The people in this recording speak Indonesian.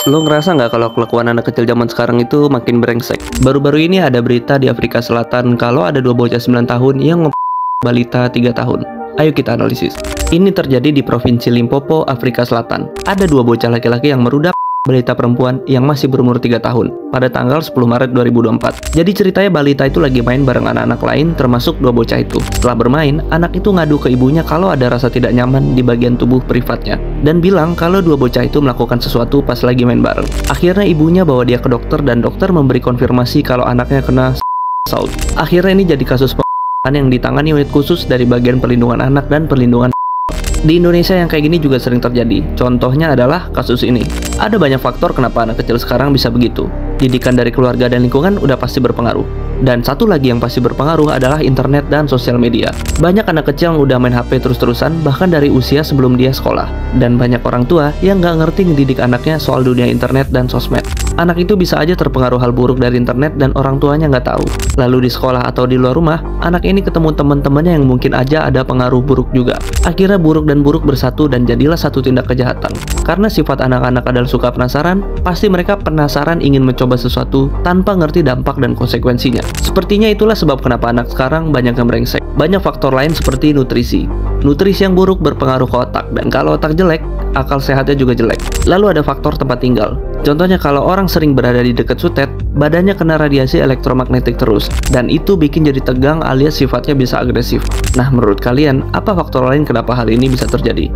Lo ngerasa nggak kalau kelakuan anak kecil zaman sekarang itu makin brengsek? Baru-baru ini ada berita di Afrika Selatan kalau ada dua bocah 9 tahun yang balita 3 tahun. Ayo kita analisis. Ini terjadi di Provinsi Limpopo, Afrika Selatan. Ada dua bocah laki-laki yang merudak balita perempuan yang masih berumur 3 tahun pada tanggal 10 Maret 2024. Jadi ceritanya balita itu lagi main bareng anak-anak lain termasuk dua bocah itu. Setelah bermain, anak itu ngadu ke ibunya kalau ada rasa tidak nyaman di bagian tubuh privatnya dan bilang kalau dua bocah itu melakukan sesuatu pas lagi main bareng. Akhirnya ibunya bawa dia ke dokter dan dokter memberi konfirmasi kalau anaknya kena assault. Akhirnya ini jadi kasus yang ditangani unit khusus dari bagian perlindungan anak dan perlindungan. Di Indonesia yang kayak gini juga sering terjadi. Contohnya adalah kasus ini. Ada banyak faktor kenapa anak kecil sekarang bisa begitu. Didikan dari keluarga dan lingkungan udah pasti berpengaruh. Dan satu lagi yang pasti berpengaruh adalah internet dan sosial media. Banyak anak kecil yang udah main HP terus-terusan bahkan dari usia sebelum dia sekolah. Dan banyak orang tua yang nggak ngerti ngedidik anaknya soal dunia internet dan sosmed. Anak itu bisa aja terpengaruh hal buruk dari internet dan orang tuanya nggak tahu. Lalu di sekolah atau di luar rumah, anak ini ketemu teman-temannya yang mungkin aja ada pengaruh buruk juga. Akhirnya buruk dan buruk bersatu dan jadilah satu tindak kejahatan. Karena sifat anak-anak adalah suka penasaran, pasti mereka penasaran ingin mencoba sesuatu tanpa ngerti dampak dan konsekuensinya. Sepertinya itulah sebab kenapa anak sekarang banyak yang brengsek. Banyak faktor lain seperti nutrisi. Nutrisi yang buruk berpengaruh ke otak, dan kalau otak jelek, akal sehatnya juga jelek. Lalu ada faktor tempat tinggal. Contohnya kalau orang sering berada di dekat sutet, badannya kena radiasi elektromagnetik terus, dan itu bikin jadi tegang alias sifatnya bisa agresif. Nah, menurut kalian, apa faktor lain kenapa hal ini bisa terjadi?